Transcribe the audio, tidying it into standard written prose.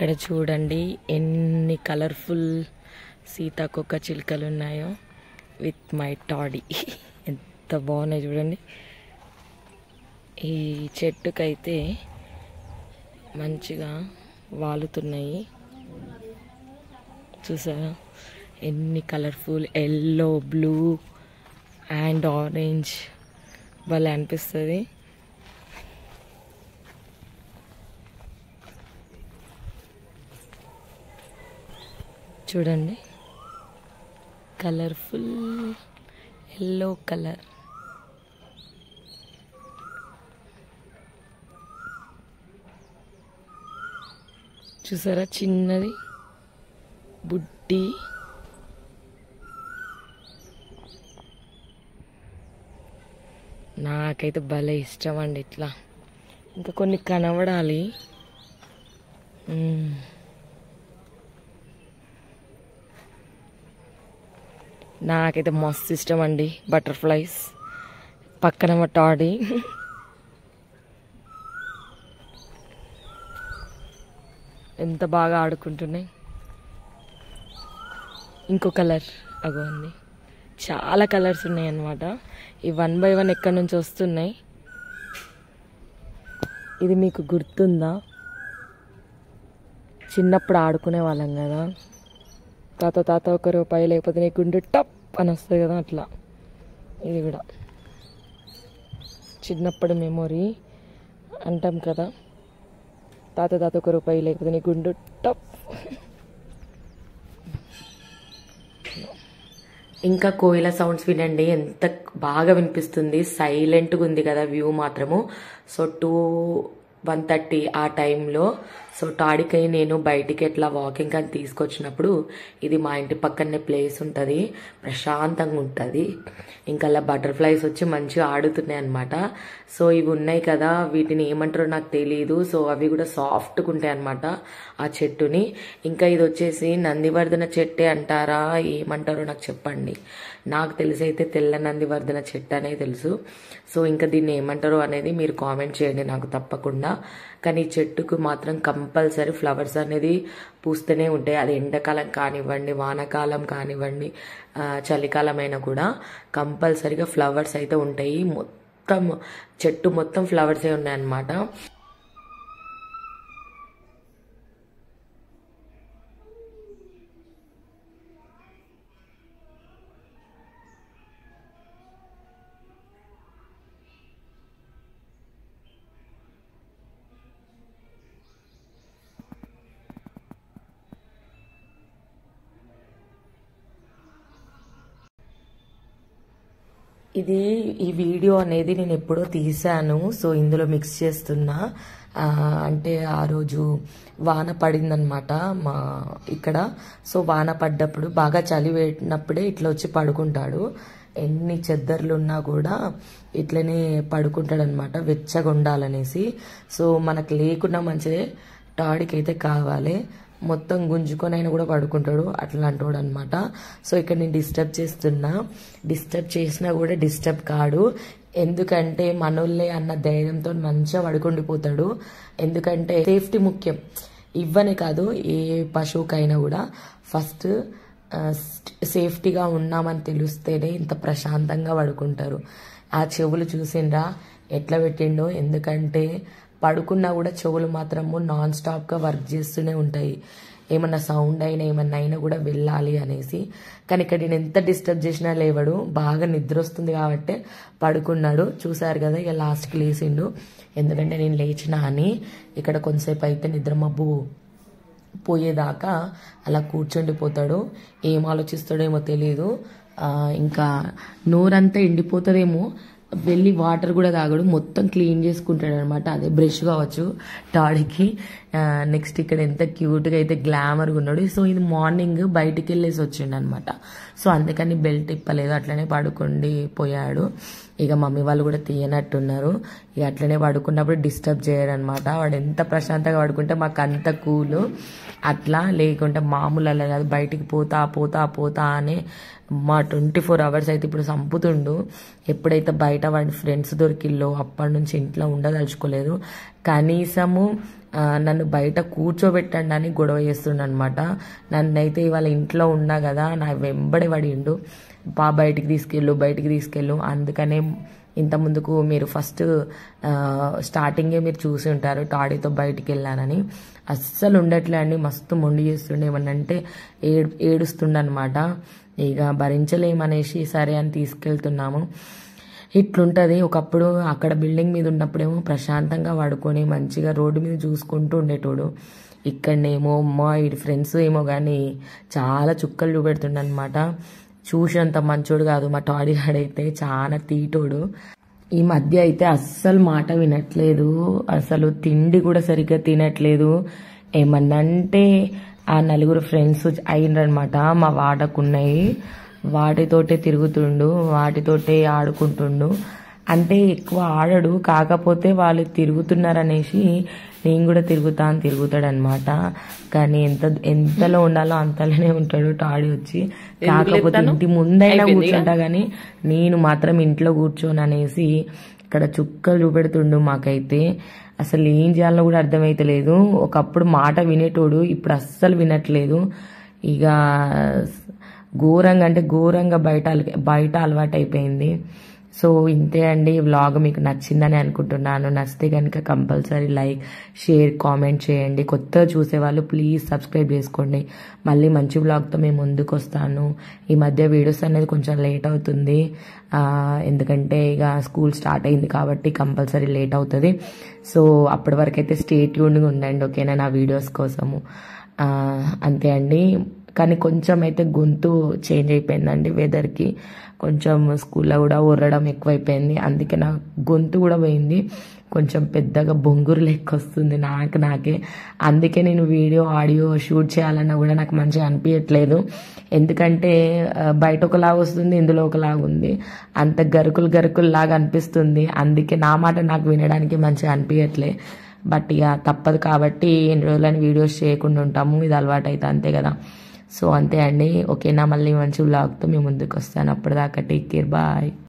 ఇక్కడ చూడండి ఎన్ని కలర్ఫుల్ సీతాకోక చిలుకలు ఉన్నాయో విత్ మై టాడీ. ఎంత బాగున్నాయి చూడండి. ఈ చెట్టుకైతే మంచిగా వాలుతున్నాయి చూసారా, ఎన్ని colourful yellow, blue and orange భలే అనిపిస్తుంది. చూడండి కలర్ఫుల్ ఎల్లో కలర్. చూసారా చిన్నది బుడ్డి. నాకైతే భలే ఇష్టం అండి ఇట్లా. ఇంకా కొన్ని కనబడాలి. నాకైతే మస్తు ఇష్టం అండి బటర్ఫ్లైస్. పక్కన మా టాడీ ఎంత బాగా ఆడుకుంటున్నాయి. ఇంకో కలర్ అగో ఉంది. చాలా కలర్స్ ఉన్నాయి అన్నమాట. ఈ 1 by 1 ఎక్కడి నుంచి వస్తున్నాయి. ఇది మీకు గుర్తుందా? చిన్నప్పుడు ఆడుకునే వాళ్ళం కదా, తాత ఒక రూపాయి లేకపోతే నీ గుండె టప్ అని వస్తుంది కదా, అట్లా ఇది కూడా చిన్నప్పుడు మెమొరీ అంటాం కదా, తాత ఒక రూపాయి లేకపోతే నీ గుండె టప్. ఇంకా కోయిల సౌండ్స్ వినండి, ఎంత బాగా వినిపిస్తుంది. సైలెంట్గా ఉంది కదా వ్యూ మాత్రము. సో 1:30 ఆ టైంలో సో టాడీకి నేను బయటికి ఎట్లా వాకింగ్ అని తీసుకొచ్చినప్పుడు, ఇది మా ఇంటి పక్కనే ప్లేస్ ఉంటుంది, ప్రశాంతంగా ఉంటుంది. ఇంకా అలా బటర్ఫ్లైస్ వచ్చి మంచిగా ఆడుతున్నాయి అనమాట. సో ఇవి ఉన్నాయి కదా, వీటిని ఏమంటారో నాకు తెలియదు. సో అవి కూడా సాఫ్ట్గా ఉంటాయి అనమాట ఆ చెట్టుని. ఇంకా ఇది వచ్చేసి నందివర్ధన చెట్టే అంటారా ఏమంటారో నాకు చెప్పండి. నాకు తెలిసి అయితే తెల్ల నందివర్ధన చెట్టు అనే తెలుసు. సో ఇంకా దీన్ని ఏమంటారో అనేది మీరు కామెంట్ చేయండి నాకు తప్పకుండా. కానీ ఈ చెట్టుకు మాత్రం కంపల్సరీ ఫ్లవర్స్ అనేది పూస్తూనే ఉంటాయి. అది ఎండాకాలం కానివ్వండి, వానాకాలం కానివ్వండి, చలికాలం అయినా కూడా కంపల్సరీగా ఫ్లవర్స్ అయితే ఉంటాయి. మొత్తం చెట్టు మొత్తం ఫ్లవర్సే ఉన్నాయన్నమాట. ఈ వీడియో అనేది నేను ఎప్పుడో తీసాను. సో ఇందులో మిక్స్ చేస్తున్నా. అంటే ఆ రోజు వాన పడిందనమాట మా ఇక్కడ. సో వాన పడ్డప్పుడు బాగా చలి పెట్టినప్పుడే ఇట్లా వచ్చి పడుకుంటాడు. ఎన్ని చెద్దర్లు ఉన్నా కూడా ఇట్లనే పడుకుంటాడు అనమాట, వెచ్చగా ఉండాలనేసి. సో మనకు లేకున్నా మంచిదే, టాడీకి అయితే కావాలి. మొత్తం గుంజుకొని అయినా కూడా పడుకుంటాడు, అట్లాంటి వాడు అనమాట. సో ఇక్కడ నేను డిస్టర్బ్ చేసినా కూడా డిస్టర్బ్ కాడు. ఎందుకంటే మనోళ్ళే అన్న ధైర్యంతో మంచిగా పడుకుండిపోతాడు. ఎందుకంటే సేఫ్టీ ముఖ్యం. ఇవ్వనే కాదు, ఏ పశువుకైనా కూడా ఫస్ట్ సేఫ్టీగా ఉన్నామని తెలిస్తేనే ఇంత ప్రశాంతంగా పడుకుంటారు. ఆ చెవులు చూసిండ్రా ఎట్లా పెట్టిండో. ఎందుకంటే పడుకున్నా కూడా చెవులు మాత్రము నాన్ స్టాప్గా వర్క్ చేస్తూనే ఉంటాయి. ఏమన్నా సౌండ్ అయినా ఏమన్నా అయినా కూడా వెళ్ళాలి అనేసి. కానీ ఇక్కడ నేను ఎంత డిస్టర్బ్ చేసినా లేవడు, బాగా నిద్ర వస్తుంది కాబట్టి పడుకున్నాడు. చూసారు కదా, ఇక లాస్ట్కి లేచిండు. ఎందుకంటే నేను లేచినా అని ఇక్కడ కొంతసేపు అయితే నిద్ర మబ్బు పోయేదాకా అలా కూర్చుండిపోతాడు. ఏం ఆలోచిస్తాడేమో తెలియదు. ఇంకా నోరంతా ఎండిపోతుందేమో, వెళ్ళి వాటర్ కూడా తాగడు, మొత్తం క్లీన్ చేసుకుంటాడు అనమాట. అదే బ్రష్ కావచ్చు టాడీకి. నెక్స్ట్ ఇక్కడ ఎంత క్యూట్గా అయితే గ్లామర్గా ఉన్నాడు. సో ఇది మార్నింగ్ బయటికి వెళ్ళేసి వచ్చిండు అనమాట. సో అందుకని బెల్ట్ ఇప్పలేదు, అట్లనే పడుకుండి పోయాడు. ఇక మమ్మీ వాళ్ళు కూడా తీయనట్టున్నారు. ఇక అట్లనే పడుకున్నప్పుడు డిస్టర్బ్ చేయరు అనమాట. వాడు ఎంత ప్రశాంతంగా పడుకుంటే మాకు అంత కూలు. అట్లా లేకుంటే మామూలు అలా కాదు, బయటికి పోతా పోతా పోతా అని మా 24 hours అయితే ఇప్పుడు చంపుతుండు. ఎప్పుడైతే బయట వాడి ఫ్రెండ్స్ దొరికిల్లో అప్పటి నుంచి ఇంట్లో ఉండదలుచుకోలేదు. కనీసము నన్ను బయట కూర్చోబెట్టండి అని గొడవ చేస్తుండ అనమాట. నన్నైతే ఇవాళ ఇంట్లో ఉన్నా కదా నా వెంబడి పడిండు, బయటికి తీసుకెళ్ళు. అందుకనే ఇంత ముందుకు మీరు ఫస్ట్ స్టార్టింగే మీరు చూసి ఉంటారు టాడీతో బయటికి వెళ్ళానని. అస్సలు ఉండట్లే అండి, మస్తు మొండి చేస్తుండే, ఏమన్నంటే ఏడుస్తుండనమాట. ఇక భరించలేమనేసి సరే అని తీసుకెళ్తున్నాము. ఇట్లుంటుంది. ఒకప్పుడు అక్కడ బిల్డింగ్ మీద ఉన్నప్పుడేమో ప్రశాంతంగా పడుకొని మంచిగా రోడ్డు మీద చూసుకుంటూ ఉండేటోడు. ఇక్కడనేమో వీడి ఫ్రెండ్స్ ఏమో కానీ చాలా చుక్కలు చూపెడుతుండనమాట. చూసినంత మంచోడు కాదు మా టాడీ గాడైతే, చాలా తీటోడు. ఈ మధ్య అయితే అస్సలు మాట వినట్లేదు, అసలు తిండి కూడా సరిగ్గా తినట్లేదు. ఏమన్నంటే ఆ 4 ఫ్రెండ్స్ అయినరనమాట మా వాడకున్నాయి, వాటితోటే తిరుగుతుండు, వాటితోటే ఆడుకుంటుండు. అంటే ఎక్కువ ఆడడు, కాకపోతే వాళ్ళు తిరుగుతున్నారనేసి నేను కూడా తిరుగుతాడనమాట. కానీ ఎంతలో ఉండాలో అంతలోనే ఉంటాడు టాడీ వచ్చి. కాకపోతే ఇంటి ముందైనా కూర్చుంటా గానీ నేను మాత్రం ఇంట్లో కూర్చోను అనేసి ఇక్కడ చుక్కలు చూపెడుతుండు. మాకైతే అసలు ఏం చేయాలో కూడా అర్థమైతలేదు. ఒకప్పుడు మాట వినేటోడు, ఇప్పుడు అస్సలు వినట్లేదు. ఇక ఘోరంగా బయట అలవాటు అయిపోయింది. సో ఇంతే అండి, వ్లాగ్ మీకు నచ్చిందని అనుకుంటున్నాను. నచ్చితే కనుక కంపల్సరీ లైక్, షేర్, కామెంట్ చేయండి. కొత్తగా చూసేవాళ్ళు ప్లీజ్ సబ్స్క్రైబ్ చేసుకోండి. మళ్ళీ మంచి వ్లాగ్తో మేము ముందుకు వస్తాను. ఈ మధ్య వీడియోస్ అనేది కొంచెం లేట్ అవుతుంది, ఎందుకంటే ఇక స్కూల్ స్టార్ట్ అయింది కాబట్టి కంపల్సరీ లేట్ అవుతుంది. సో అప్పటి వరకు అయితే స్టే ట్యూన్గా ఉండండి, ఓకేనా, నా వీడియోస్ కోసము. అంతే అండి. కానీ కొంచెం అయితే గొంతు చేంజ్ అయిపోయిందండి వెదర్కి. కొంచెం స్కూల్లో కూడా ఉర్రడం ఎక్కువైపోయింది, అందుకే నా గొంతు కూడా పోయింది. కొంచెం పెద్దగా బొంగురు లెక్క వస్తుంది నాకే. అందుకే నేను ఆడియో షూట్ చేయాలన్నా కూడా నాకు మంచిగా అనిపించట్లేదు. ఎందుకంటే బయట ఒకలాగా వస్తుంది, ఇందులో ఒకలాగా ఉంది, అంత గరుకులు లాగా అనిపిస్తుంది. అందుకే నా మాట నాకు వినడానికి మంచిగా అనిపించట్లే. బట్ ఇక తప్పదు కాబట్టి ఎన్ని రోజులని వీడియోస్ చేయకుండా ఉంటాము, ఇది అలవాటు అయితే అంతే కదా. సో అంతే అండి, ఓకేనా. మళ్ళీ మంచి వ్లాగ్తో మేము ముందుకు వస్తాను. అప్పటిదాకా టేక్ కేర్, బాయ్.